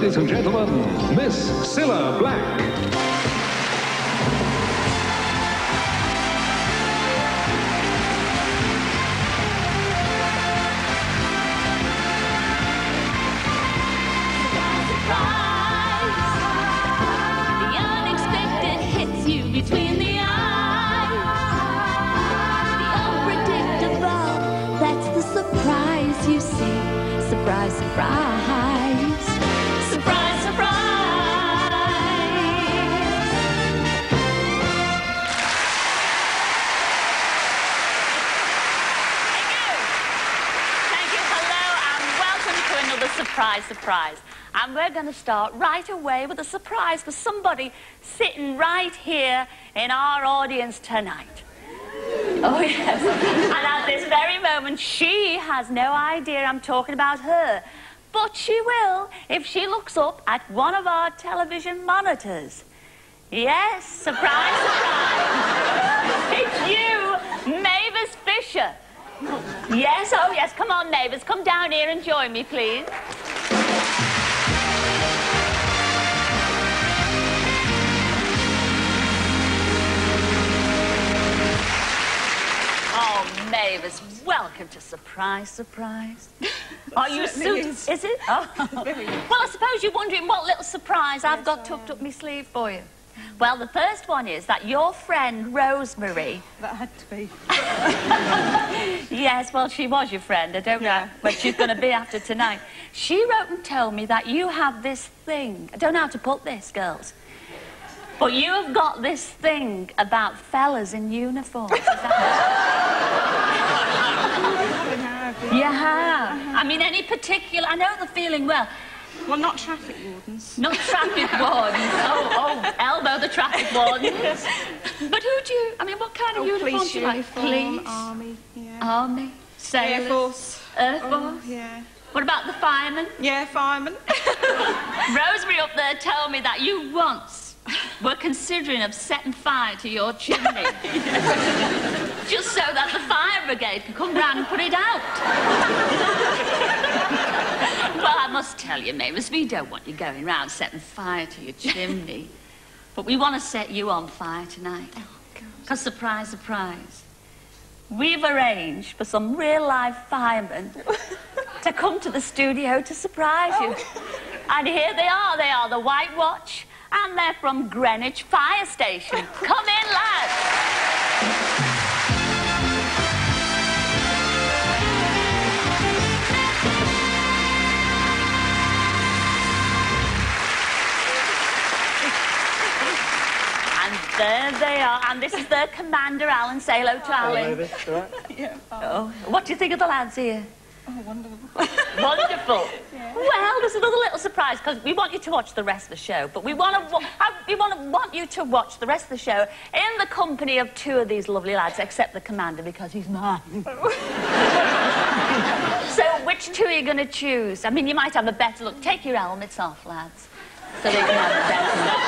Ladies and gentlemen, Miss Cilla Black. Between the eyes, the unpredictable, that's the surprise, you see. Surprise, surprise, surprise, surprise. Thank you. Hello and welcome to another surprise, surprise. And we're going to start right away with a surprise for somebody sitting right here in our audience tonight. Oh, yes. And at this very moment, she has no idea I'm talking about her. But she will if she looks up at one of our television monitors. Yes, surprise, surprise. It's you, Mavis Fisher. Yes, oh, yes. Come on, Mavis. Come down here and join me, please. Oh, Mavis, welcome to Surprise, Surprise. Are you suited? Is it? Oh. Well, I suppose you're wondering what little surprise I've got tucked up my sleeve for you. Well, the first one is that your friend, Rosemary... That had to be. Yes, well, she was your friend. I don't know what she's going to be after tonight. She wrote and told me that you have this thing. I don't know how to put this, girls. But you have got this thing about fellas in uniform. Is that it? You have. I mean, any particular... I know the feeling well. Well, not traffic wardens. Not traffic wardens. Oh, elbow the traffic wardens. But who do you... I mean, what kind of uniform do you like? Police? Army, yeah. Army? Sailors? Air Force. Air Force? Oh, yeah. What about the firemen? Yeah, firemen. Rosemary up there told me that you once were considering of setting fire to your chimney. Just so that the fire brigade could come round and put it out. Well, I must tell you, Mavis, we don't want you going round setting fire to your chimney. But we want to set you on fire tonight. Oh, God. Because, surprise, surprise, we've arranged for some real-life firemen to come to the studio to surprise you. And here they are the White Watch, and they're from Greenwich Fire Station. Come in, lads. And there they are, and this is their commander, Alan. Say hello to Alan. Hello, all right? Yeah. Oh, what do you think of the lads here? Oh, wonderful. Wonderful. Yeah. Well, there's another little surprise, because we want you to watch the rest of the show, but we want you to watch the rest of the show in the company of two of these lovely lads, except the commander, because he's mine. So, which two are you going to choose? I mean, you might have a better look. Take your helmets off, lads, so they can have a better look.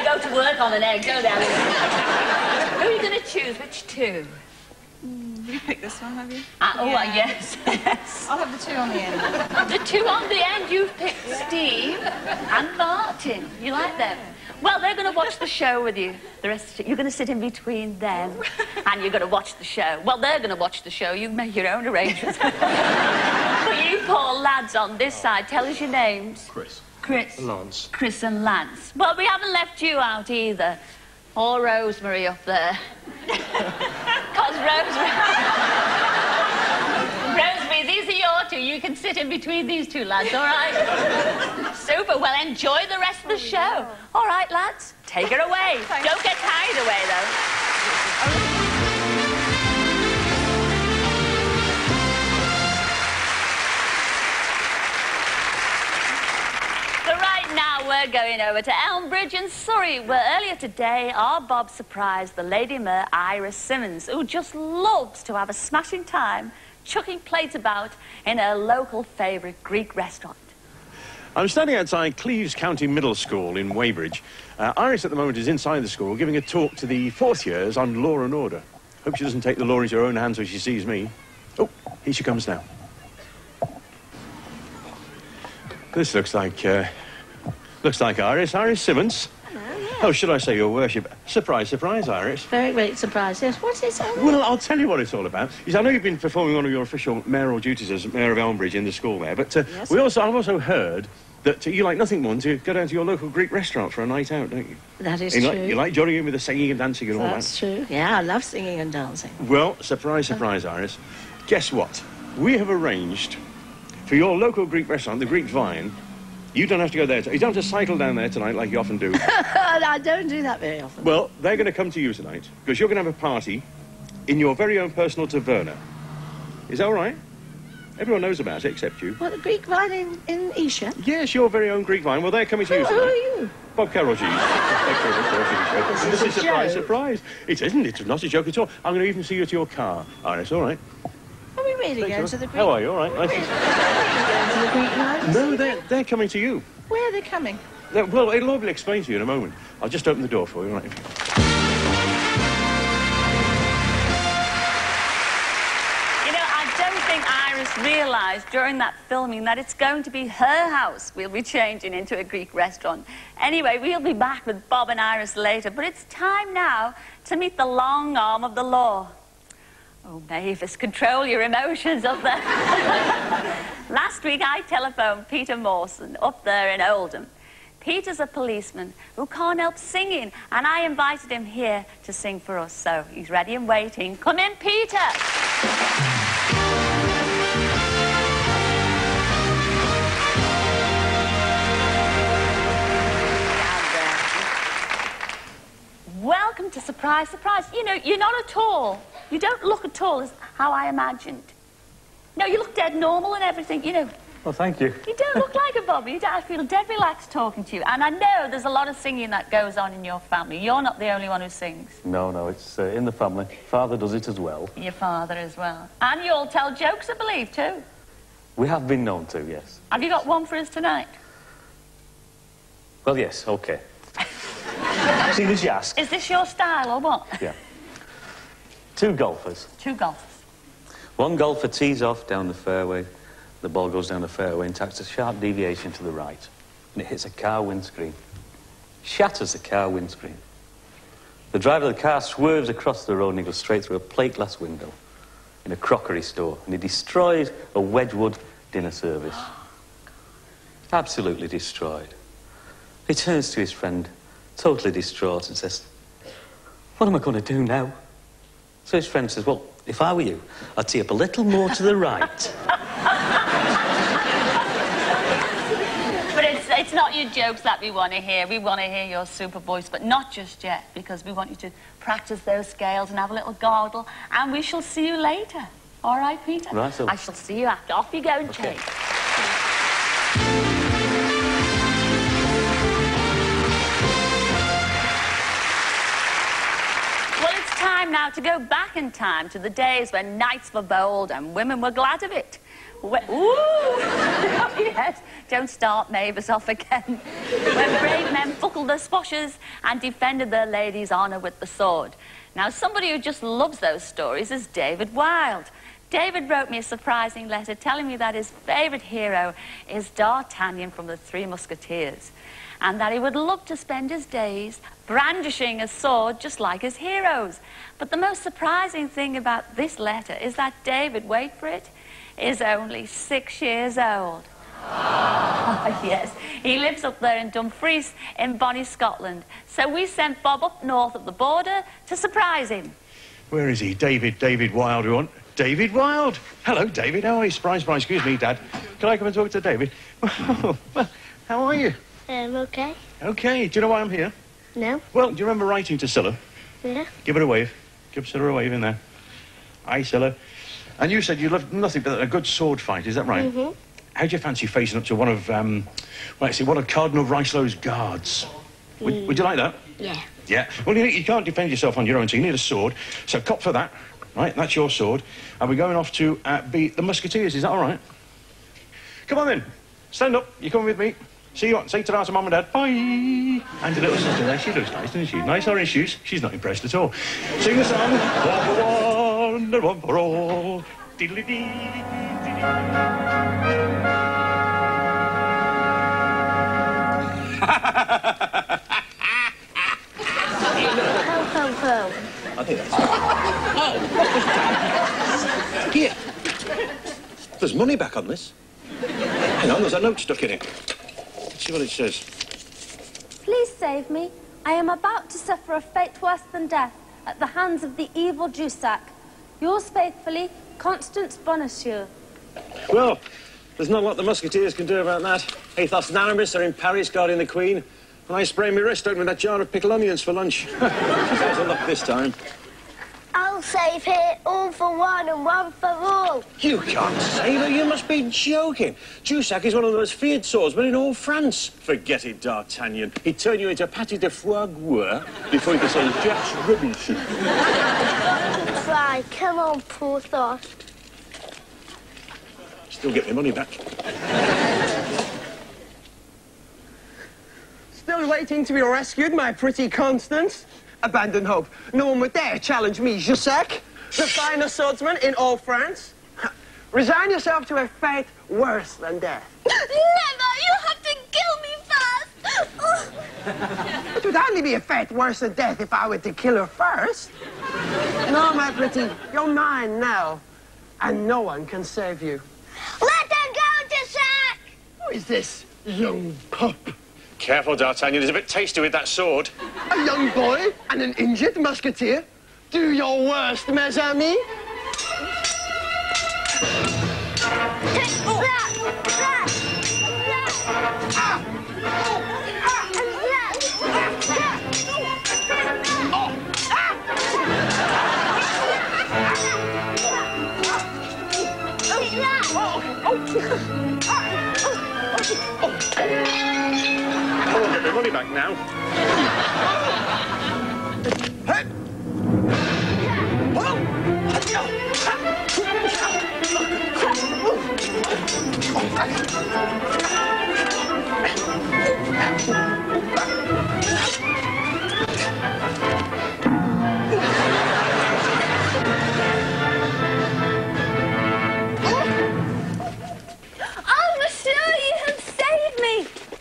Go to work on an egg, don't they? Who are you going to choose? Which two? You picked this one, have you? Yes, yes. I'll have the two on the end. The two on the end, you've picked Steve and Martin. You like them? Well, they're going to watch the show with you. The rest of you're going to sit in between them, and you're going to watch the show. Well, they're going to watch the show. You make your own arrangements. But you poor lads on this side, tell us your names. Chris. Chris. Lance. Chris and Lance. Well, we haven't left you out either. Or Rosemary up there. Because Rosemary, these are your two. You can sit in between these two lads, all right? Super. Well, enjoy the rest of the show. All right, lads, take her away. Don't get carried away, though. Now we're going over to Elmbridge in Surrey, where earlier today our Bob surprised the Lady Mayor Iris Simmons, who just loves to have a smashing time chucking plates about in her local favourite Greek restaurant. I'm standing outside Cleves County Middle School in Weybridge. Iris at the moment is inside the school giving a talk to the fourth years on law and order. Hope she doesn't take the law into her own hands when she sees me. Oh, here she comes now. This looks like Iris. Iris Simmons. Hello, yeah. Oh, should I say, Your Worship? Surprise, surprise, Iris. Very great surprise, yes. What's this all about? Well, I'll tell you what it's all about. I know you've been performing one of your official mayoral duties as Mayor of Elmbridge in the school there, but Yes. I've also heard that you like nothing more to go down to your local Greek restaurant for a night out, don't you? That is You true. like joining in with the singing and dancing and all that. That's true. Yeah, I love singing and dancing. Well, surprise, surprise, Iris. Guess what? We have arranged for your local Greek restaurant, the Greek Vine. You don't have to go there. You don't have to cycle down there tonight like you often do. I don't do that very often. Well, they're going to come to you tonight because you're going to have a party in your very own personal taverna. Is that all right? Everyone knows about it except you. What, the Greek Vine in Esher? Yes, your very own Greek Vine. Well, they're coming to you Who tonight. are you? Bob Carolgees. This is surprise, surprise. It isn't. It's not a joke at all. I'm going to even see you to your car. Iris, all right? Are we really going to the Greek? How are you? All right. Nice to... Going to the Greek Vine? No, they're coming to you. Where are they coming? Well, it'll all be explained to you in a moment. I'll just open the door for you, all right? You know, I don't think Iris realised during that filming that it's going to be her house we'll be changing into a Greek restaurant. Anyway, we'll be back with Bob and Iris later, but it's time now to meet the long arm of the law. Oh, Mavis, control your emotions up there. Last week I telephoned Peter Mawson up there in Oldham. Peter's a policeman who can't help singing, and I invited him here to sing for us, so he's ready and waiting. Come in, Peter. Welcome to Surprise, Surprise. You know, you're not at all. You don't look at all as how I imagined. No, you look dead normal and everything, you know. Well, thank you. You don't look like a Bobby. I feel dead relaxed talking to you. And I know there's a lot of singing that goes on in your family. You're not the only one who sings. No, it's in the family. Father does it as well. Your father as well. And you all tell jokes, I believe, too. We have been known to, yes. Have you got one for us tonight? Well, yes, OK. See, as you ask. Is this your style or what? Yeah. Two golfers. Two golfers. One golfer tees off down the fairway. The ball goes down the fairway and takes a sharp deviation to the right. And it hits a car windscreen. Shatters the car windscreen. The driver of the car swerves across the road and he goes straight through a plate glass window in a crockery store. And he destroys a Wedgwood dinner service. Absolutely destroyed. He turns to his friend, totally distraught, and says, "What am I going to do now?" So his friend says, "Well, if I were you, I'd tee up a little more to the right." But it's not your jokes that we want to hear. We want to hear your super voice, but not just yet, because we want you to practice those scales and have a little gargle, and we shall see you later. All right, Peter? Right, so... I shall see you after. Off you go and change. Time now to go back in time to the days when knights were bold and women were glad of it. Ooh! Yes, don't start Mavis off again. When brave men buckled their swashes and defended their lady's honour with the sword. Now, somebody who just loves those stories is David Wilde. David wrote me a surprising letter telling me that his favourite hero is D'Artagnan from the Three Musketeers, and that he would love to spend his days brandishing a sword just like his heroes. But the most surprising thing about this letter is that David, wait for it, is only 6 years old. Oh, yes, he lives up there in Dumfries in bonny Scotland. So we sent Bob up north of the border to surprise him. Where is he? David Wilde, we want. David Wilde! Hello, David. How are you? Surprise. Excuse me, Dad. Can I come and talk to David? Well, how are you? Okay. OK. Do you know why I'm here? No. Well, do you remember writing to Cilla? Yeah. Give her a wave. Give Cilla a wave in there. Hi, Cilla. And you said you loved nothing but a good sword fight, is that right? Mm-hmm. How'd you fancy facing up to one of, one of Cardinal Ricelow's guards? Would you like that? Yeah. Yeah. Well, you can't defend yourself on your own, so you need a sword. So cop for that, right? That's your sword. And we're going off to beat the musketeers. Is that all right? Come on, then. Stand up. You coming with me? See you. Say ta-ra to Mum and Dad. Bye. And a little sister there. She looks nice, doesn't she? Nice orange shoes. She's not impressed at all. Sing the song. All for one and one for all. Diddly-dee. Ho. I think that's... Oh! Here. There's money back on this. Hang on, there's a note stuck in it. Let's see what it says. Please save me. I am about to suffer a fate worse than death at the hands of the evil Jussac. Yours faithfully, Constance Bonacieux. Well, there's not a lot the musketeers can do about that. Athos and Aramis are in Paris guarding the Queen, and I sprained my wrist open with that jar of pickled onions for lunch. There's a luck this time. I'll save her, all for one and one for all. You can't save her, you must be joking. Jussac is one of the most feared swordsmen in all France. Forget it, D'Artagnan. He'd turn you into pâté de foie gras before he could say Jack's rubbish. Try, come on, Porthos. Still get my money back. Still waiting to be rescued, my pretty Constance? Abandon hope. No one would dare challenge me, Jussac, the finest swordsman in all France. Resign yourself to a fate worse than death. Never! You have to kill me first! It would only be a fate worse than death if I were to kill her first. No, my pretty, you're mine now, and no one can save you. Let them go, Jussac! Who is this young pup? Careful, D'Artagnan. There's a bit tasty with that sword. A young boy and an injured musketeer? Do your worst, mes amis. I won't get my money back now.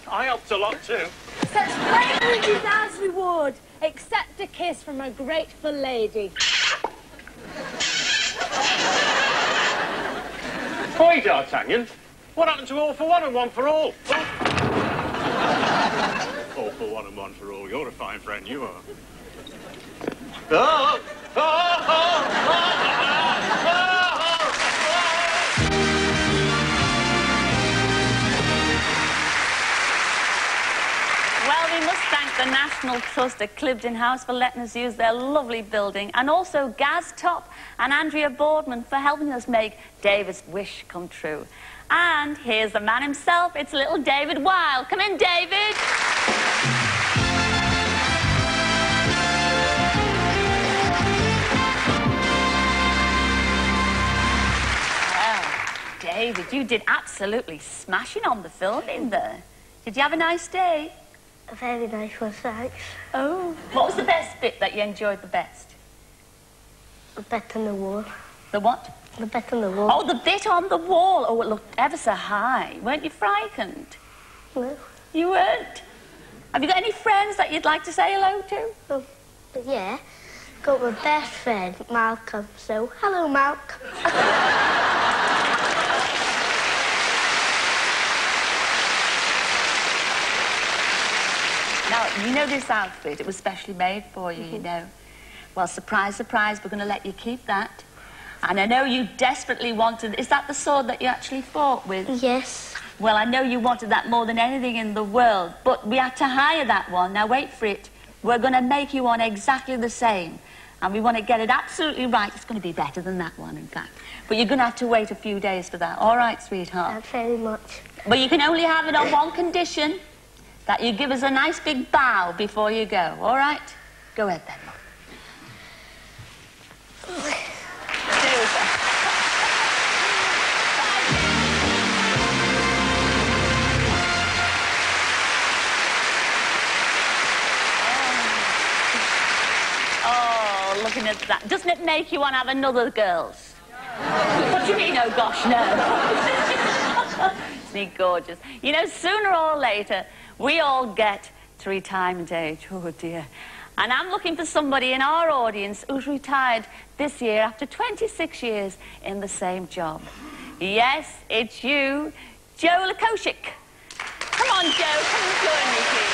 I helped a lot too. Such bravery deserves reward. Accept a kiss from a grateful lady. Boy, D'Artagnan, what happened to all for one and one for all? All for one and one for all. You're a fine friend, you are. Oh! Oh! Oh! Well, we must thank the National Trust at Clibden House for letting us use their lovely building, and also Gaz Top and Andrea Boardman for helping us make David's wish come true. And here's the man himself. It's little David Weil. Come in, David. Well, David, you did absolutely smashing on the filming there. Did you have a nice day? A very nice one, thanks. Oh, what was the best bit that you enjoyed the best? The bit on the wall. The what? The bit on the wall. Oh, the bit on the wall. Oh, it looked ever so high. Weren't you frightened? No. You weren't? Have you got any friends that you'd like to say hello to? Oh, but yeah. Got my best friend, Malcolm. So, hello, Malcolm. Now, you know this outfit, it was specially made for you, you know. Well, surprise, surprise, we're going to let you keep that. And I know you desperately wanted... Is that the sword that you actually fought with? Yes. Well, I know you wanted that more than anything in the world, but we had to hire that one. Now, wait for it. We're going to make you one exactly the same. And we want to get it absolutely right. It's going to be better than that one, in fact. But you're going to have to wait a few days for that. All right, sweetheart? Thanks very much. But you can only have it on one condition. That you give us a nice big bow before you go, all right? Go ahead, then. looking at that? Doesn't it make you want to have another, girls? What do you mean, oh gosh, no? Isn't he gorgeous? You know, sooner or later, we all get to retirement age. Oh, dear. And I'm looking for somebody in our audience who's retired this year after 26 years in the same job. Yes, it's you, Joe Lukosic. Come on, Joe, come and join me, please.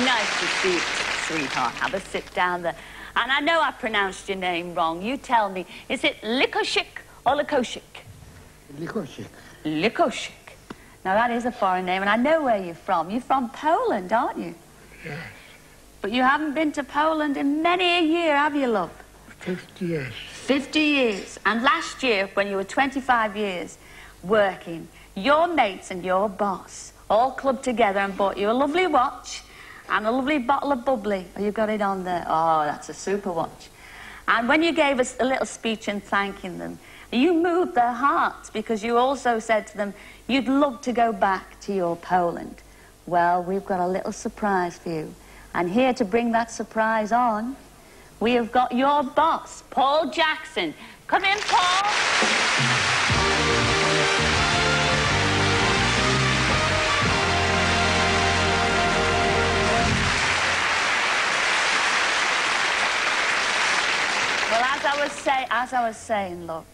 Nice to see you, sweetheart. Have a sit down there. And I know I pronounced your name wrong. You tell me, is it Lukosic or Lukosic? Lukosic. Lukosic. Now, that is a foreign name, and I know where you're from. You're from Poland, aren't you? Yes. But you haven't been to Poland in many a year, have you, love? 50 years. 50 years. And last year, when you were 25 years working, your mates and your boss all clubbed together and bought you a lovely watch and a lovely bottle of bubbly. Oh, you got it on there. Oh, that's a super watch. And when you gave us a little speech in thanking them, you moved their hearts because you also said to them you'd love to go back to your Poland. Well, we've got a little surprise for you. And here to bring that surprise on, we have got your boss, Paul Jackson. Come in, Paul. Well, as I was saying, look,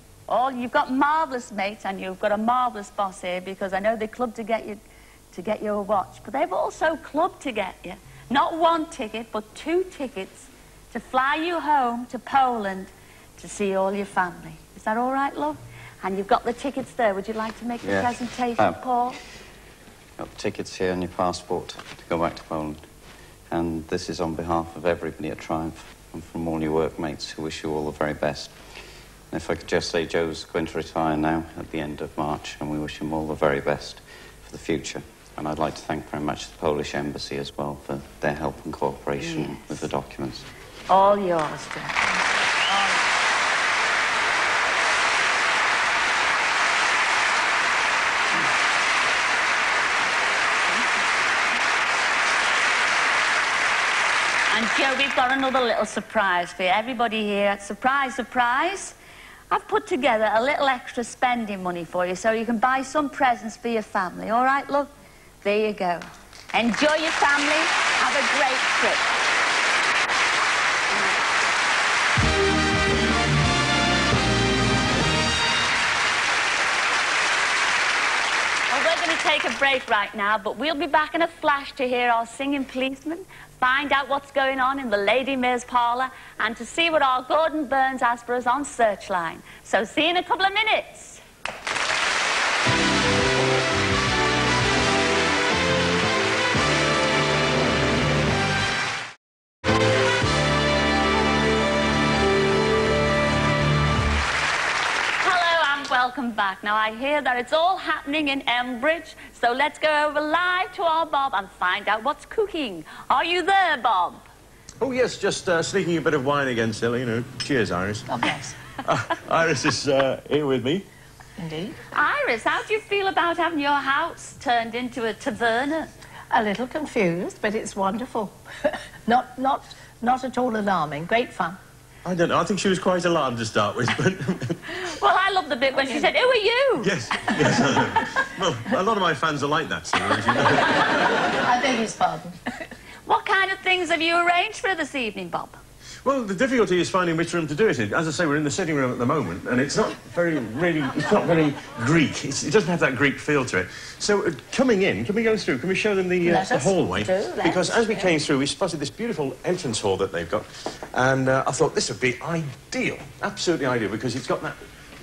you've got marvellous mates and you've got a marvellous boss here because I know they clubbed to get you a watch, but they've also clubbed to get you not one ticket, but 2 tickets to fly you home to Poland to see all your family. Is that all right, love? And you've got the tickets there. Would you like to make the presentation, Paul? Got the tickets here on your passport to go back to Poland. And this is on behalf of everybody at Triumph and from all your workmates who wish you all the very best. And if I could just say, Joe's going to retire now at the end of March, and we wish him all the very best for the future. And I'd like to thank very much the Polish Embassy as well for their help and cooperation with the documents. All yours, dear. And Joe, we've got another little surprise for you. Everybody here, surprise, surprise. I've put together a little extra spending money for you so you can buy some presents for your family. All right, love? There you go. Enjoy your family. Have a great trip. Well, we're going to take a break right now, but we'll be back in a flash to hear our singing policeman, find out what's going on in the Lady Mayor's parlour, and to see what our Gordon Burns has for us on Searchline. So see you in a couple of minutes. Welcome back. Now, I hear that it's all happening in Embridge, so let's go over live to our Bob and find out what's cooking. Are you there, Bob? Oh, yes, just sneaking a bit of wine again, Cilla, you know. Cheers, Iris. Oh, yes. Iris is here with me. Indeed. Iris, how do you feel about having your house turned into a taverna? A little confused, but it's wonderful. not at all alarming. Great fun. I don't know. I think she was quite alarmed to start with, but... Well, I love the bit when she said, "Who are you?" Yes, yes. Well, a lot of my fans are like that, Cilla, as you know. I beg his pardon. What kind of things have you arranged for this evening, Bob? Well, the difficulty is finding which room to do it in. As I say, we're in the sitting room at the moment, and it's not very, it's not very Greek. It doesn't have that Greek feel to it. So, coming in, can we go through? Can we show them the hallway? Because as we came through, we spotted this beautiful entrance hall that they've got, and I thought this would be ideal, absolutely ideal, because it's got that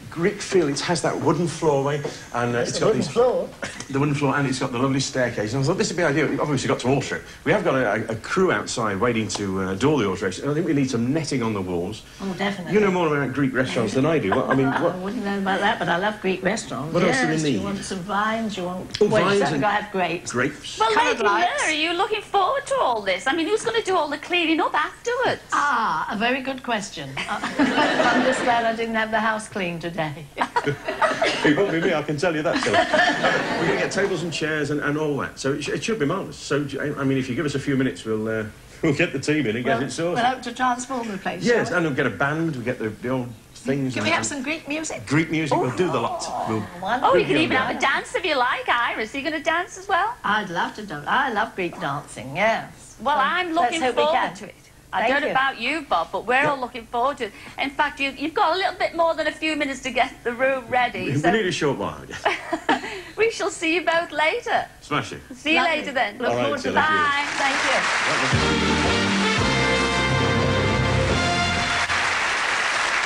Greek feel. It has that wooden floorway, and it's got the wooden floor, and it's got the lovely staircase. And I thought this would be ideal. We've obviously got to alter it. We have got a crew outside waiting to do all the alterations. I think we need some netting on the walls. Oh, definitely. You know more about Greek restaurants than I do. I mean, what? I wouldn't know about that, but I love Greek restaurants. What else do we need? You want some vines, you want... Oh, well, vines you've got to have grapes. Grapes. Well, Coloured Lady lights. Mary, are you looking forward to all this? I mean, who's going to do all the cleaning up afterwards? Ah, a very good question. I'm just glad I didn't have the house clean today. It won't be me, I can tell you that, Cilla. We're going to get tables and chairs and all that, so it should be marvellous. So, I mean, if you give us a few minutes, we'll get the team in and get it sorted. We'll hope to transform the place. Yes, and we'll get a band, we'll get the old things. Can we have some Greek music? Greek music, we'll do the lot. Oh, you can even have a dance if you like, Iris. Are you going to dance as well? I'd love to do it. I love Greek dancing, yes. Well, I'm looking let's hope we forward can. to it. I don't know about you, Bob, but we're all looking forward to it. In fact, you've got a little bit more than a few minutes to get the room ready. We need a short while, I guess. We shall see you both later. Smashing. See you later then. Look forward to that. Bye. Thank you.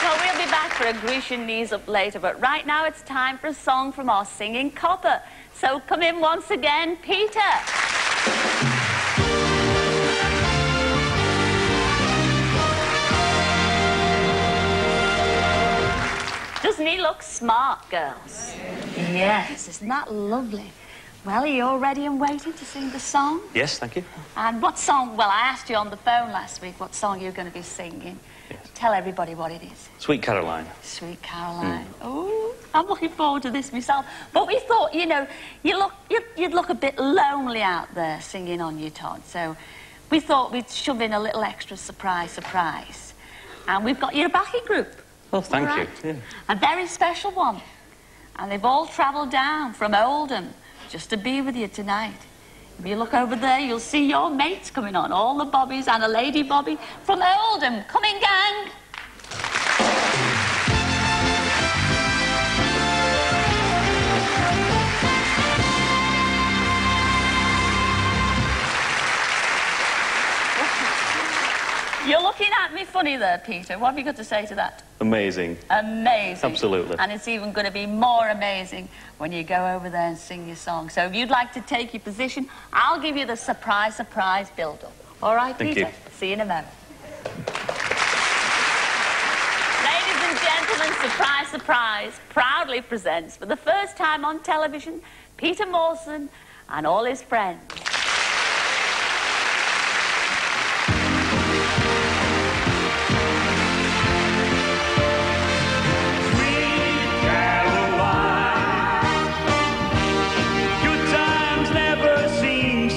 Well, we'll be back for a Grecian knees up later, but right now it's time for a song from our singing copper. So come in once again, Peter. Doesn't he look smart, girls? Yes, isn't that lovely? Well, are you all ready and waiting to sing the song? Yes, thank you. And what song? Well, I asked you on the phone last week what song you're going to be singing. Yes. Tell everybody what it is. Sweet Caroline. Sweet Caroline. Oh, I'm looking forward to this myself. But we thought, you know, you'd look a bit lonely out there singing on your Todd. So we thought we'd shove in a little extra surprise. And we've got your backing group. Well, thank you. Yeah. A very special one. And they've all travelled down from Oldham just to be with you tonight. If you look over there, you'll see your mates coming on, all the bobbies and a lady bobby from Oldham. Come in, gang. You're looking at me funny there, Peter. What have you got to say to that? Amazing. Amazing. Absolutely. And it's even going to be more amazing when you go over there and sing your song. So if you'd like to take your position, I'll give you the surprise build-up. All right, Thank Peter? you. See you in a moment. Ladies and gentlemen, surprise, proudly presents for the first time on television, Peter Mawson and all his friends.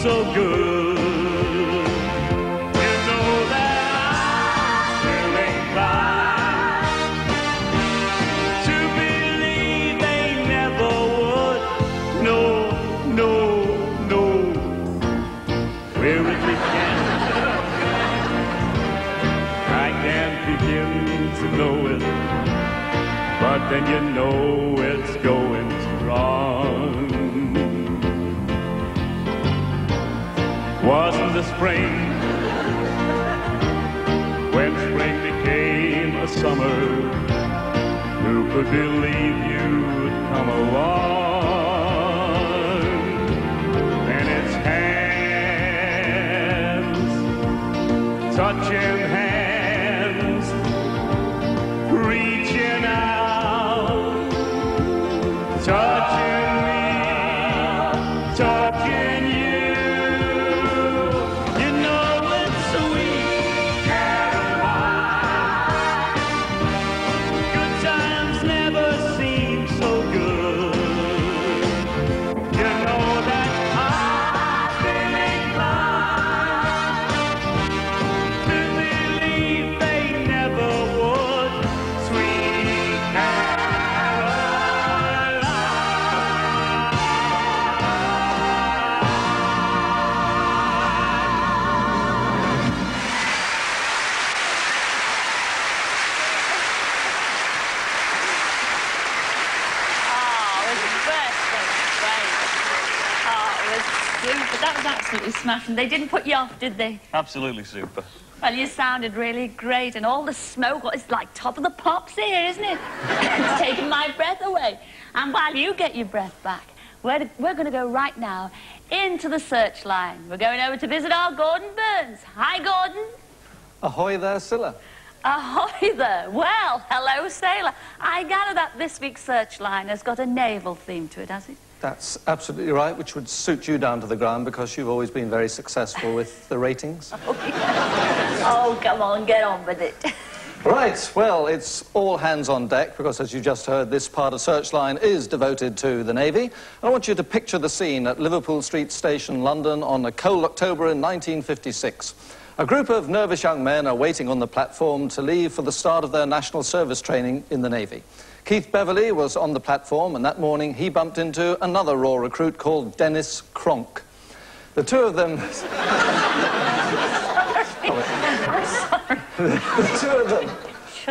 So good, you know that I'm still inclined to believe they never would. No, where it began, I can't begin to know it, but then you know it's going strong. Wasn't the spring when spring became a summer? Who could believe you'd come along? And its hands, touching hands, reaching out, touching me, touching you. But that was absolutely smashing. They didn't put you off, did they? Absolutely super. Well, you sounded really great, and all the smoke, it's like top of the pops here, isn't it? It's taking my breath away. And while you get your breath back, we're going to go right now into the search line. We're going over to visit our Gordon Burns. Hi, Gordon. Ahoy there, Cilla. Ahoy there. Well, hello, sailor. I gather that this week's search line has got a naval theme to it, has it? That's absolutely right, which would suit you down to the ground because you've always been very successful with the ratings. Oh, yeah. Oh, come on, get on with it. Right, well, it's all hands on deck because, as you just heard, this part of Searchline is devoted to the Navy. I want you to picture the scene at Liverpool Street Station, London, on a cold October in 1956. A group of nervous young men are waiting on the platform to leave for the start of their national service training in the Navy. Keith Beverley was on the platform, and that morning he bumped into another raw recruit called Dennis Cronk. The two of them... The two of them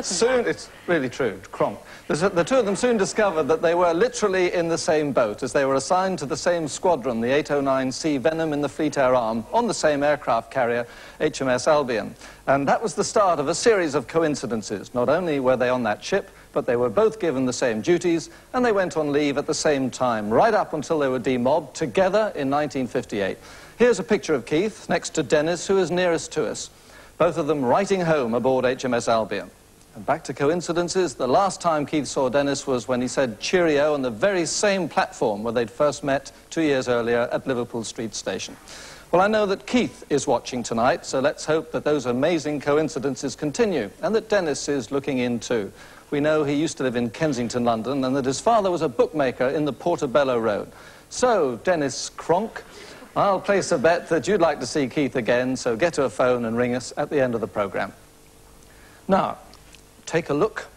soon... It's really true, Cronk. The two of them soon discovered that they were literally in the same boat, as they were assigned to the same squadron, the 809C Venom in the Fleet Air Arm, on the same aircraft carrier, HMS Albion. And that was the start of a series of coincidences. Not only were they on that ship, but they were both given the same duties, and they went on leave at the same time, right up until they were demobbed together in 1958. Here's a picture of Keith next to Dennis, who is nearest to us. Both of them writing home aboard HMS Albion. And back to coincidences, the last time Keith saw Dennis was when he said cheerio on the very same platform where they'd first met 2 years earlier at Liverpool Street Station. Well, I know that Keith is watching tonight, so let's hope that those amazing coincidences continue and that Dennis is looking in too. We know he used to live in Kensington, London, and that his father was a bookmaker in the Portobello Road. So, Dennis Cronk, I'll place a bet that you'd like to see Keith again, so get to a phone and ring us at the end of the programme. Now, take a look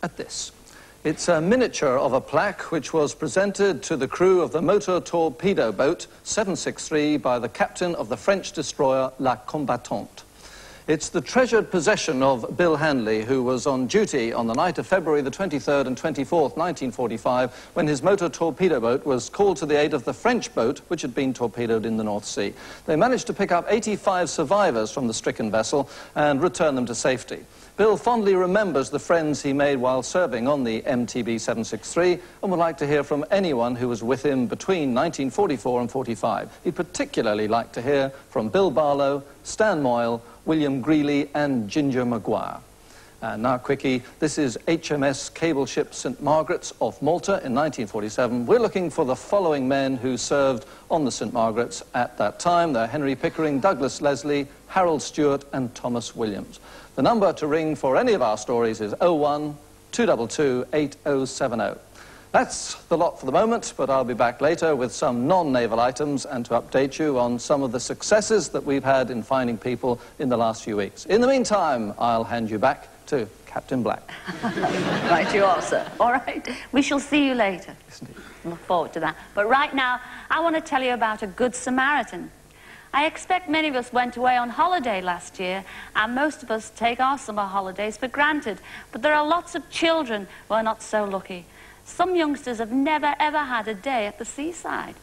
at this. It's a miniature of a plaque which was presented to the crew of the motor torpedo boat 763 by the captain of the French destroyer La Combattante. It's the treasured possession of Bill Hanley, who was on duty on the night of February the 23rd and 24th, 1945, when his motor torpedo boat was called to the aid of the French boat, which had been torpedoed in the North Sea. They managed to pick up 85 survivors from the stricken vessel and return them to safety. Bill fondly remembers the friends he made while serving on the MTB 763 and would like to hear from anyone who was with him between 1944 and 45. He'd particularly like to hear from Bill Barlow, Stan Moyle, William Greeley and Ginger Maguire. And now, quickie, this is HMS cable ship St. Margaret's off Malta in 1947. We're looking for the following men who served on the St. Margaret's at that time. They're Henry Pickering, Douglas Leslie, Harold Stewart and Thomas Williams. The number to ring for any of our stories is 01 222 8070. That's the lot for the moment, but I'll be back later with some non-naval items and to update you on some of the successes that we've had in finding people in the last few weeks. In the meantime, I'll hand you back to Captain Black. Right you are, sir. All right. We shall see you later. Yes, indeed. Look forward to that. But right now, I want to tell you about a Good Samaritan. I expect many of us went away on holiday last year, and most of us take our summer holidays for granted. But there are lots of children who are not so lucky. Some youngsters have never, ever had a day at the seaside.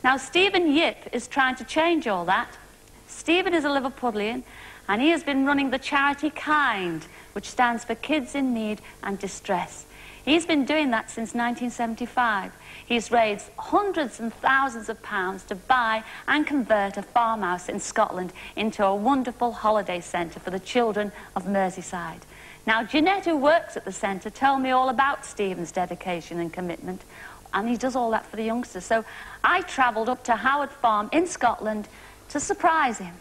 Now, Stephen Yip is trying to change all that. Stephen is a Liverpudlian, and he has been running the charity KIND, which stands for Kids in Need and Distress. He's been doing that since 1975. He's raised hundreds and thousands of pounds to buy and convert a farmhouse in Scotland into a wonderful holiday centre for the children of Merseyside. Now, Jeanette, who works at the centre, told me all about Stephen's dedication and commitment, and he does all that for the youngsters. So I travelled up to Howard Farm in Scotland to surprise him.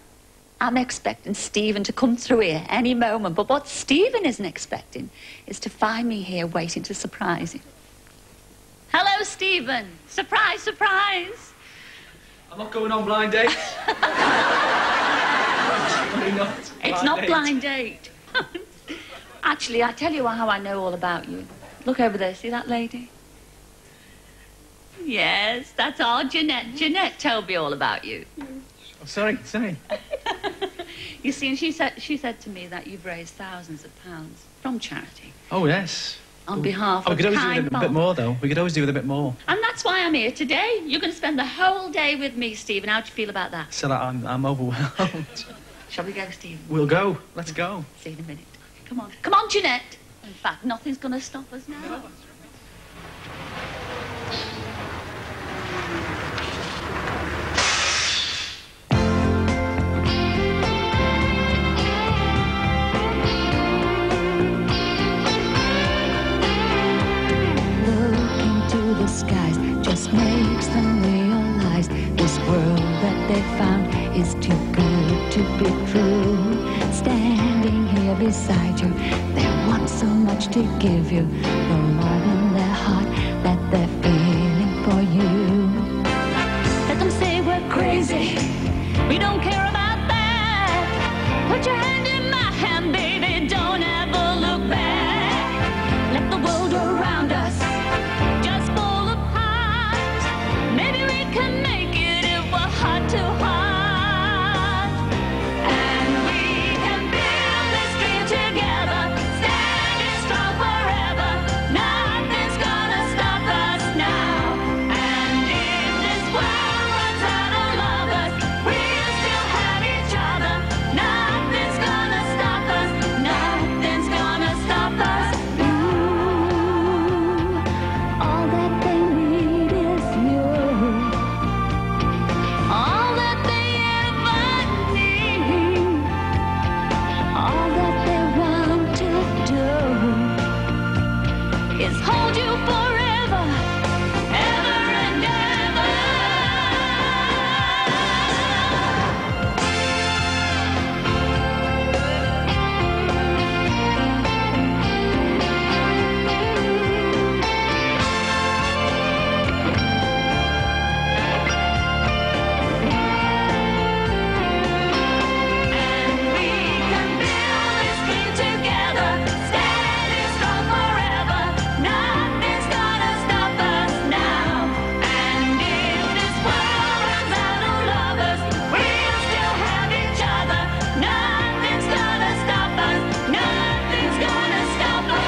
I'm expecting Stephen to come through here any moment, but what Stephen isn't expecting is to find me here waiting to surprise him. Hello, Stephen. Surprise, surprise. I'm not going on blind date. It's not blind date. Actually, I tell you how I know all about you. Look over there, see that lady? Yes, that's all Jeanette. Jeanette told me all about you. Oh, sorry. You see, and she said to me that you've raised thousands of pounds from charity. Oh, yes. On behalf of we could always do KIND with a bit more, though. We could always do with a bit more. And that's why I'm here today. You're going to spend the whole day with me, Stephen. How do you feel about that? So I'm overwhelmed. Shall we go, Stephen? We'll go. Let's go. See you in a minute. Come on. Come on, Jeanette. In fact, nothing's going to stop us now. The skies just makes them realize this world that they found is too good to be true. Standing here beside you, they want so much to give you, the love in their heart that they're feeling for you. Let them say we're crazy, we don't care about that. Put your hand in my hand, baby, don't ever look back. Let the world around us just fall apart. Maybe we can make it if we're heart to heart. And we can build this dream together, standing strong forever. Nothing's gonna stop us now. And if this world runs out of lovers, we'll still have each other. Nothing's gonna stop us. Nothing's gonna stop us. All that they need is you. All that they ever need, All that they want to do is hold you forever, ever and ever. And we can build this dream together, standing strong forever. Nothing's gonna stop us now. And if this world runs out of lovers, we'll still have each other. Nothing's gonna stop us. Nothing's gonna stop us.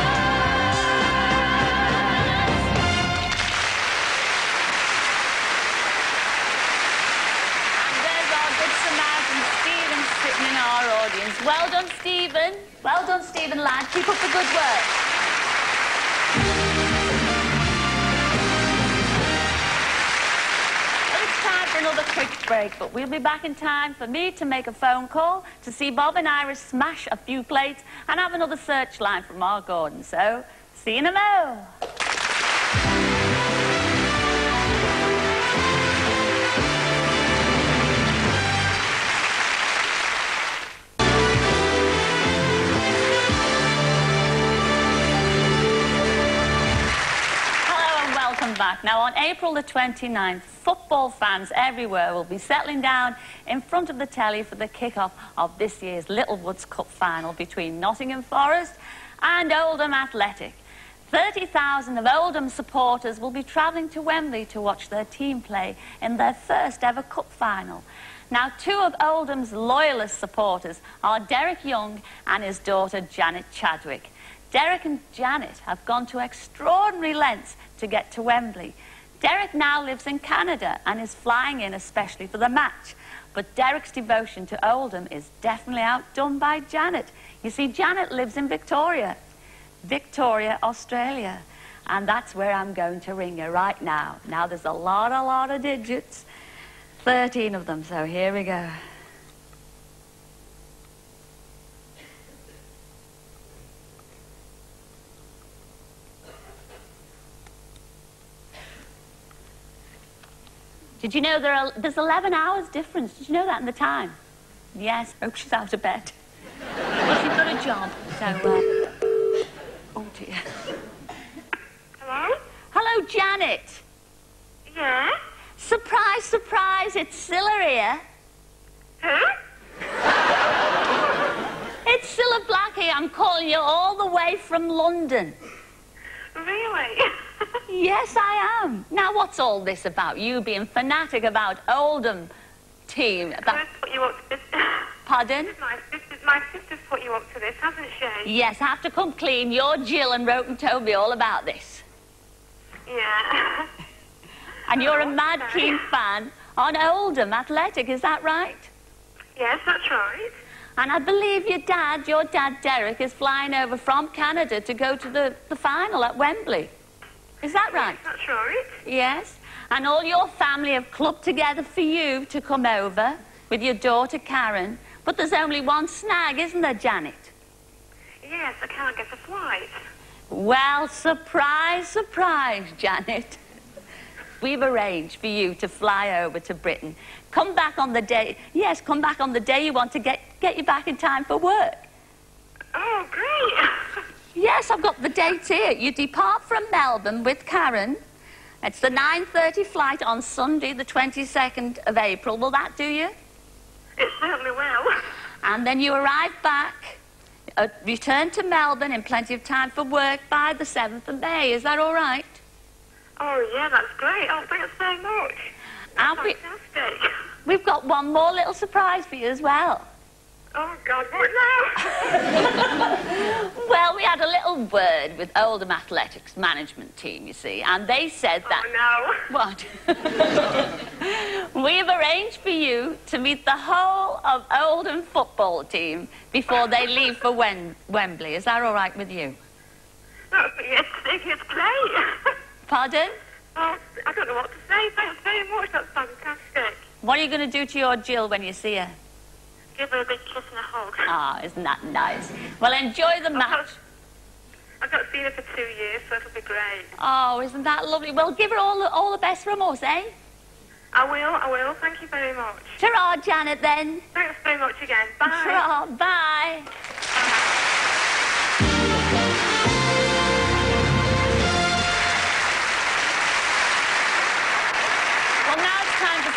And there's our good Samaritan Stephen sitting in our audience. Well done, Stephen. Well done, Stephen, lad. Keep up the good work. Well, it's time for another quick break, but we'll be back in time for me to make a phone call to see Bob and Iris smash a few plates and have another search line from our Gordon. So, see you in a mo. Hello and welcome back. Now, on April the 29th, football fans everywhere will be settling down in front of the telly for the kick-off of this year's Littlewoods Cup final between Nottingham Forest and Oldham Athletic. 30,000 of Oldham supporters will be travelling to Wembley to watch their team play in their first ever cup final. Now, two of Oldham's loyalist supporters are Derek Young and his daughter Janet Chadwick. Derek and Janet have gone to extraordinary lengths to get to Wembley. Derek now lives in Canada and is flying in especially for the match. But Derek's devotion to Oldham is definitely outdone by Janet. You see, Janet lives in Victoria, Australia. And that's where I'm going to ring her right now. Now, there's a lot of digits. 13 of them, so here we go. Did you know there's 11 hours difference? Did you know that in the time? Yes. Hope she's out of bed. Well, she's got a job, so, oh dear. Hello? Hello, Janet. Yeah? Surprise, surprise, it's Cilla here. Huh? It's Cilla Black here. I'm calling you all the way from London. Really? Yes, I am. Now, what's all this about? You being fanatic about Oldham team. That's put you up to this. Pardon? My sister's put you up to this, hasn't she? Yes, I have to come clean. You're Jill and wrote and told me all about this. Yeah. And you're a mad keen fan on Oldham Athletic, is that right? Yes, that's right. And I believe your dad Derek, is flying over from Canada to go to the final at Wembley. Is that right? That's right. Yes. And all your family have clubbed together for you to come over with your daughter Karen. But there's only one snag, isn't there, Janet? Yes, I can't get a flight. Well, surprise, surprise, Janet. We've arranged for you to fly over to Britain. Come back on the day... Yes, come back on the day you want to get you back in time for work. Oh, great. Yes, I've got the dates here. You depart from Melbourne with Karen. It's the 9:30 flight on Sunday, the 22nd of April. Will that do you? It certainly will. And then you arrive back, return to Melbourne in plenty of time for work by the 7th of May. Is that all right? Oh, yeah, that's great. Oh, thanks so much. And Fantastic. We've got one more little surprise for you as well. Oh, God, what now? Well, we had a little word with Oldham Athletics management team, you see, and they said that... Oh, no. What? We've arranged for you to meet the whole of Oldham football team before they leave for Wembley. Is that all right with you? Oh, it's great. Pardon? Oh, I don't know what to say. Thanks very much. That's fantastic. What are you going to do to your Jill when you see her? Give her a big kiss and a hug. Ah, isn't that nice? Well, enjoy the match. I've not seen her for 2 years, so it'll be great. Oh, isn't that lovely? Well, give her all the best from us, eh? I will. Thank you very much. Ta-ra, Janet, then. Thanks very much again. Bye. Ta-ra, bye.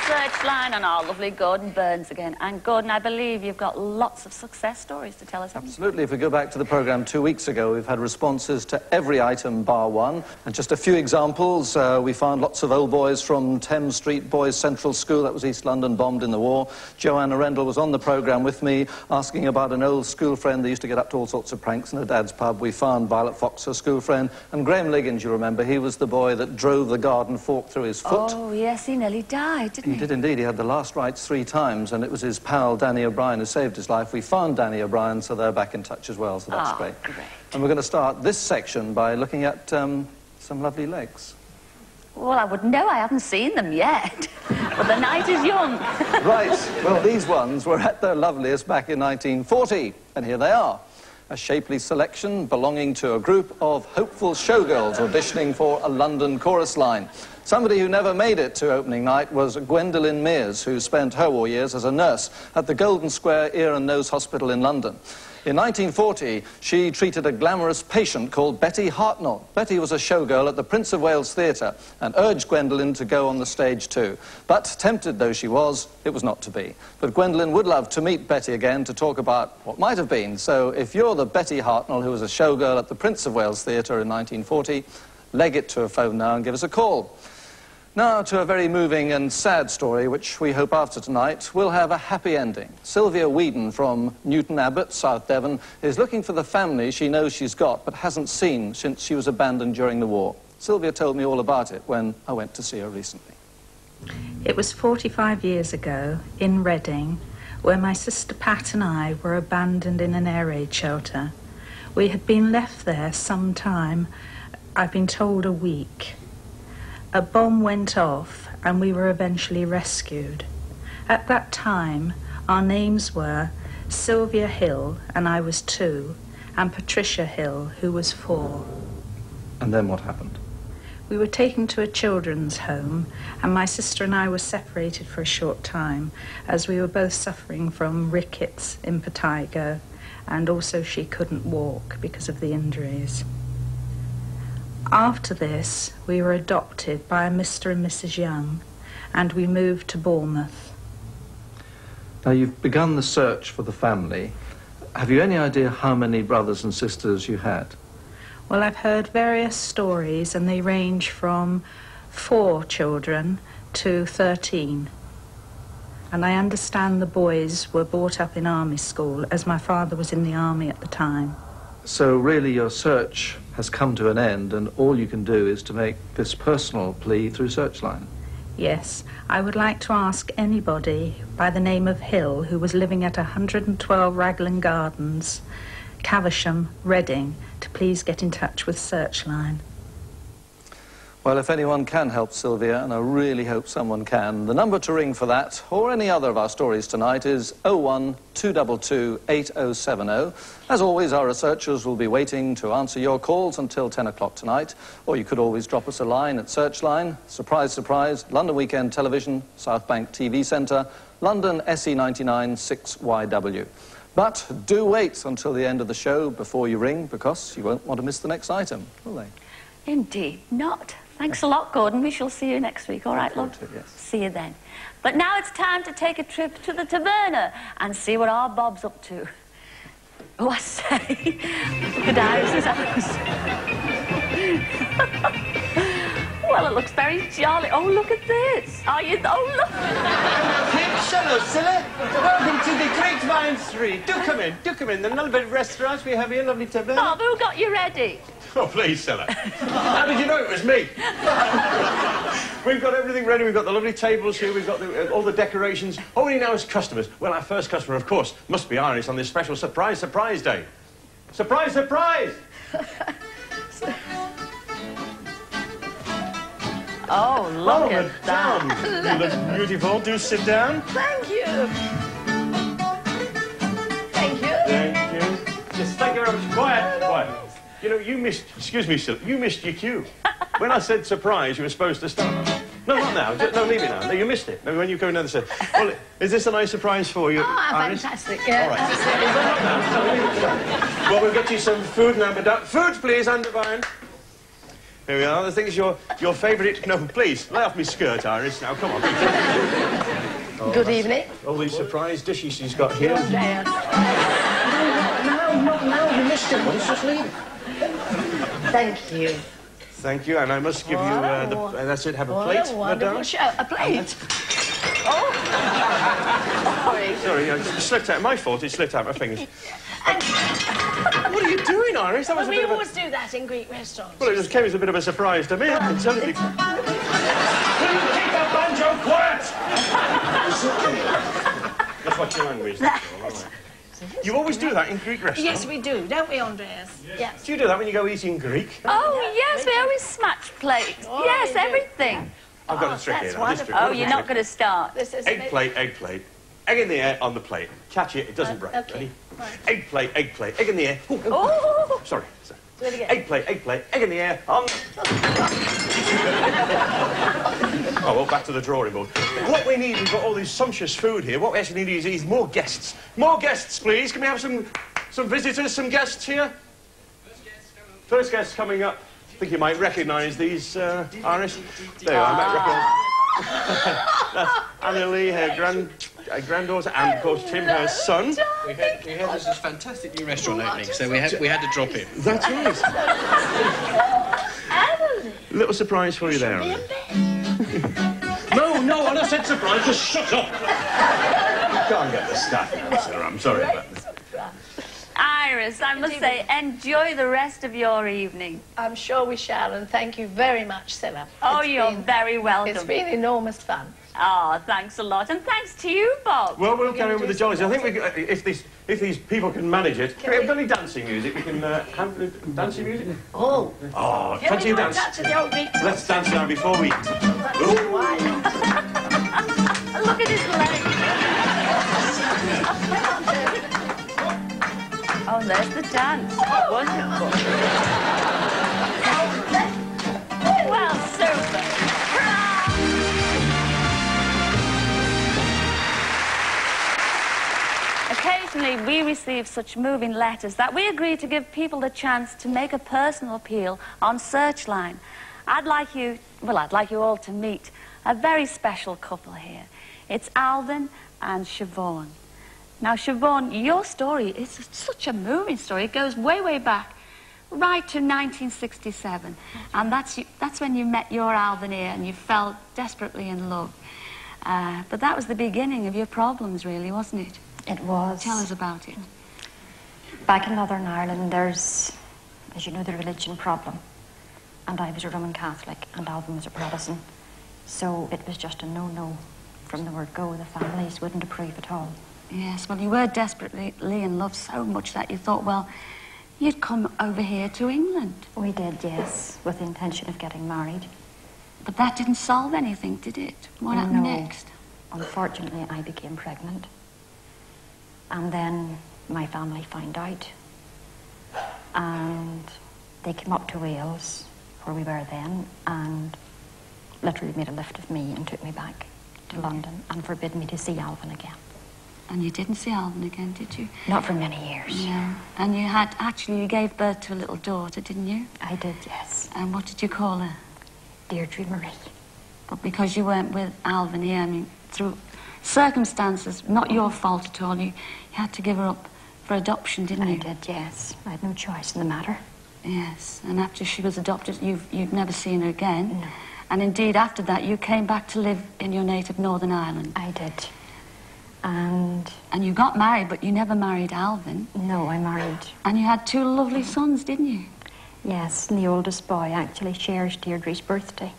Searchline on our lovely Gordon Burns again. And Gordon, I believe you've got lots of success stories to tell us. Absolutely. If we go back to the programme 2 weeks ago, we've had responses to every item bar one. And just a few examples. We found lots of old boys from Thames Street Boys Central School. That was East London, bombed in the war. Joanna Rendell was on the programme with me, asking about an old school friend. They used to get up to all sorts of pranks in her dad's pub. We found Violet Fox, her school friend. And Graham Liggins, you remember, he was the boy that drove the garden fork through his foot. Oh, yes, he nearly died, didn't he? He did indeed. He had the last rites 3 times, and it was his pal, Danny O'Brien, who saved his life. We found Danny O'Brien, so they're back in touch as well, so that's great. And we're going to start this section by looking at some lovely legs. Well, I wouldn't know. I haven't seen them yet. But the night is young. Right. Well, these ones were at their loveliest back in 1940, and here they are. A shapely selection belonging to a group of hopeful showgirls auditioning for a London chorus line. Somebody who never made it to opening night was Gwendolyn Mears, who spent her war years as a nurse at the Golden Square Ear and Nose Hospital in London. In 1940, she treated a glamorous patient called Betty Hartnell. Betty was a showgirl at the Prince of Wales Theatre and urged Gwendolyn to go on the stage too. But tempted though she was, it was not to be. But Gwendolyn would love to meet Betty again to talk about what might have been. So if you're the Betty Hartnell who was a showgirl at the Prince of Wales Theatre in 1940, leg it to a phone now and give us a call. Now to a very moving and sad story, which we hope after tonight will have a happy ending. Sylvia Whedon from Newton Abbot, South Devon, is looking for the family she knows she's got but hasn't seen since she was abandoned during the war. Sylvia told me all about it when I went to see her recently. It was 45 years ago in Reading, where my sister Pat and I were abandoned in an air raid shelter. We had been left there some time, I've been told a week. A bomb went off and we were eventually rescued. At that time, our names were Sylvia Hill, and I was 2, and Patricia Hill, who was 4. And then what happened? We were taken to a children's home, and my sister and I were separated for a short time, as we were both suffering from rickets, impetigo, and also she couldn't walk because of the injuries. After this, we were adopted by a Mr. and Mrs. Young, and we moved to Bournemouth. Now, you've begun the search for the family. Have you any idea how many brothers and sisters you had? Well, I've heard various stories, and they range from 4 children to 13. And I understand the boys were brought up in army school, as my father was in the army at the time. So really your search has come to an end, and all you can do is to make this personal plea through Searchline. Yes, I would like to ask anybody by the name of Hill who was living at 112 Raglan Gardens, Caversham, Reading, to please get in touch with Searchline. Well, if anyone can help Sylvia, and I really hope someone can, the number to ring for that, or any other of our stories tonight, is 01222 8070. As always, our researchers will be waiting to answer your calls until 10 o'clock tonight, or you could always drop us a line at Searchline, Surprise Surprise, London Weekend Television, South Bank TV Centre, London SE99 6YW. But do wait until the end of the show before you ring, because you won't want to miss the next item, will they? Indeed not. Thanks a lot, Gordon. We shall see you next week. All right, love? Yes. See you then. But now it's time to take a trip to the taverna and see what our Bob's up to. Oh, I say. Look at Iris's house. Well, it looks very jolly. Oh, look at this. Are you... Oh, look. Hello, Cilla. Welcome to the Grapevine 3. Do come in, do come in. The lovely restaurant we have here, lovely taverna. Bob, who got you ready? Oh, please, Cilla. How did you know it was me? We've got everything ready. We've got the lovely tables here. We've got all the decorations. All we need now is customers. Well, our first customer, of course, must be Iris on this special surprise day. Surprise, surprise! Oh, look at that. You look beautiful. Do sit down. Thank you. Thank you. Thank you. Yes, thank you very much. Quiet, quiet. You know, you missed... Excuse me, Cilla. You missed your cue. When I said surprise, you were supposed to start. No, not now. No, leave it now. No, you missed it. Maybe when you go in there, they said, well, is this a nice surprise for you, Iris? Fantastic. Yeah, all right. absolutely. Well, we'll get you some food now, madame. Food, please, Undervine. Here we are. The thing is your favourite... No, please, lay off me skirt, Iris. Now, come on. Oh, Good evening. All these surprise dishes she's got here. Good day. No, you missed it. Let's just leave it. Thank you. Thank you, and I must give you that's it. Have a plate, What a wonderful madame. show. A plate. Oh. Sorry, it slipped out. My fault. It slipped out my fingers. What are you doing, Iris? That was Well, a we bit of always do that in Greek restaurants. Well, it just came as a bit of a surprise to me. I can tell you. Will you keep that banjo quiet? That's what your language is. You always do that in Greek restaurants? Yes, we do, don't we, Andreas? Yes. Do you do that when you go eating Greek? Oh, yes, we always smash plates. Oh, yes, you do. everything. I've got a trick here. That's wonderful. Oh, you're not going to start. This is Egg plate, egg plate. Egg in the air on the plate. Catch it, it doesn't break. okay. Ready? Right. Egg plate, egg in the air. Ooh, Oh! sorry. Do it again. Egg plate, egg in the air on... Oh, well, back to the drawing board. What we need, we've got all this sumptuous food here. What we actually need is more guests. More guests, please. Can we have some visitors, some guests here? First guest coming up. I think you might recognise these, Iris. There you are, I might recognise. That's Annalie, her granddaughter, and, of course, Tim, her son. We heard there's this fantastic new restaurant opening, so we had to drop in. That's right. Little surprise for you there, Annalie. No, I said surprise, just shut up. You can't get the staff now, sir. I'm sorry about that. Iris, I must say, enjoy the rest of your evening. I'm sure we shall, and thank you very much, Cilla. Oh, you're very welcome. It's been enormous fun. Oh, thanks a lot, and thanks to you, Bob. Well, we'll carry on with the jollies. I think if these people can manage it, can we have any dancing music? We can have dancing music. Oh. Oh, Can plenty we of go dance. back to the old Greek Let's dance now before we. Look at his legs. Oh, there's the dance. Wonderful. Well, super. Occasionally, we receive such moving letters that we agree to give people the chance to make a personal appeal on Searchline. I'd like you all to meet a very special couple here. It's Alden and Siobhan. Now, Siobhan, your story is such a moving story. It goes way, way back, right to 1967. And that's when you met your Alden here and you fell desperately in love. But that was the beginning of your problems, really, wasn't it? It was. Tell us about it. Back in Northern Ireland, there's, as you know, the religion problem. And I was a Roman Catholic, and Alvin was a Protestant. So it was just a no-no from the word go. The families wouldn't approve at all. Yes, well, you were desperately in love so much that you thought, well, you'd come over here to England. We did, yes, with the intention of getting married. But that didn't solve anything, did it? What happened next? Unfortunately, I became pregnant. And then my family found out. And they came up to Wales, where we were then, and literally made a lift of me and took me back to London and forbid me to see Alvin again. And you didn't see Alvin again, did you? Not for many years. Yeah. And you had, actually, you gave birth to a little daughter, didn't you? I did, yes. And what did you call her? Deirdre Marie. But because you weren't with Alvin here, I mean, through circumstances, not your fault at all, you had to give her up for adoption, didn't you? I did, yes. I had no choice in the matter. Yes, and after she was adopted, you've never seen her again. No. And indeed, after that, you came back to live in your native Northern Ireland. I did. And you got married, but you never married Alvin. No, I married. And you had 2 lovely sons, didn't you? Yes, and the oldest boy actually shares Deirdre's birthday.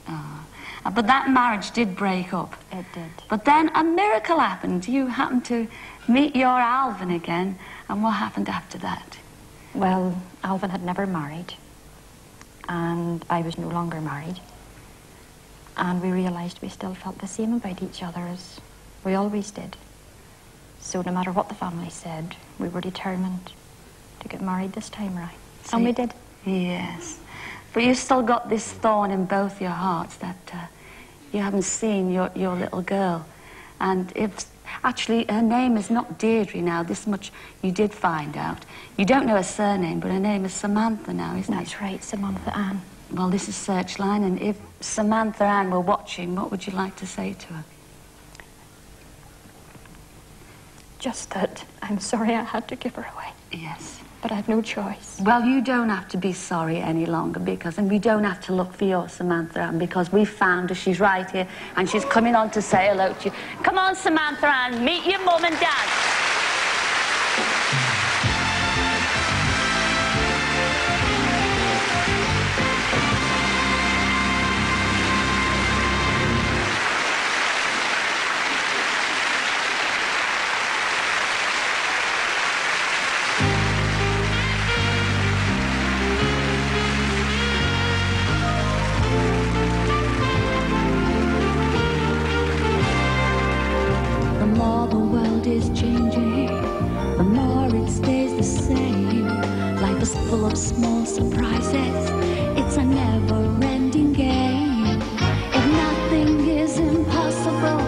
Oh. But that marriage did break up. It did. But then a miracle happened. You happened to meet your Alvin again. And what happened after that? Well, Alvin had never married. And I was no longer married. And we realised we still felt the same about each other as we always did. So no matter what the family said, we were determined to get married this time around. See? And we did. Yes. But you still got this thorn in both your hearts that you haven't seen your little girl. And if actually her name is not Deirdre now, this much you did find out. You don't know her surname, but her name is Samantha now, isn't it? That's right, Samantha Ann. Well, this is Searchline, and if Samantha Ann were watching, what would you like to say to her? Just that I'm sorry I had to give her away. Yes. But I've no choice. Well, you don't have to be sorry any longer, and we don't have to look for your Samantha Ann, because we found her. She's right here, and she's coming on to say hello to you. Come on, Samantha Ann, meet your mum and dad. Full of small surprises, it's a never-ending game. If nothing is impossible,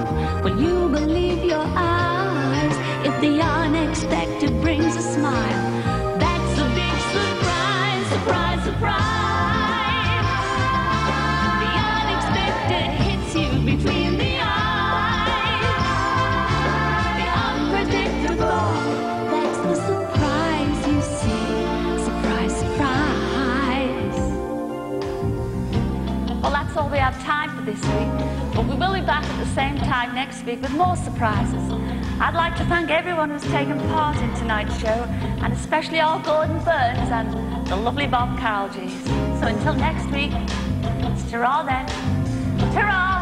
will you believe your eyes? If the unexpected brings a smile, that's a big surprise, surprise, surprise. The unexpected hits you between the eyes. The unpredictable, that's the surprise you see. Well, that's all we have time for this week, but we will be back at the same time next week with more surprises. I'd like to thank everyone who's taken part in tonight's show, and especially our Gordon Burns and the lovely Bob Carolgees. So until next week, it's ta-ra then. Ta-ra!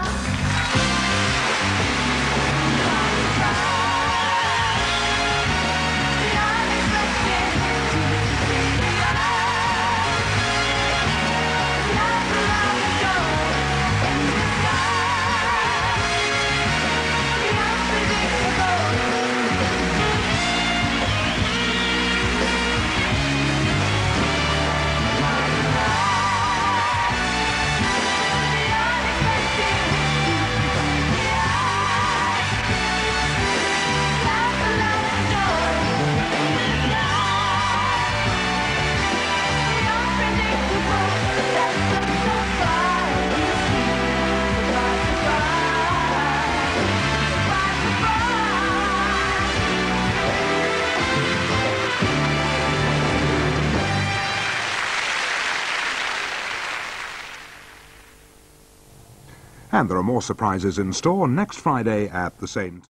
And there are more surprises in store next Friday at the same time.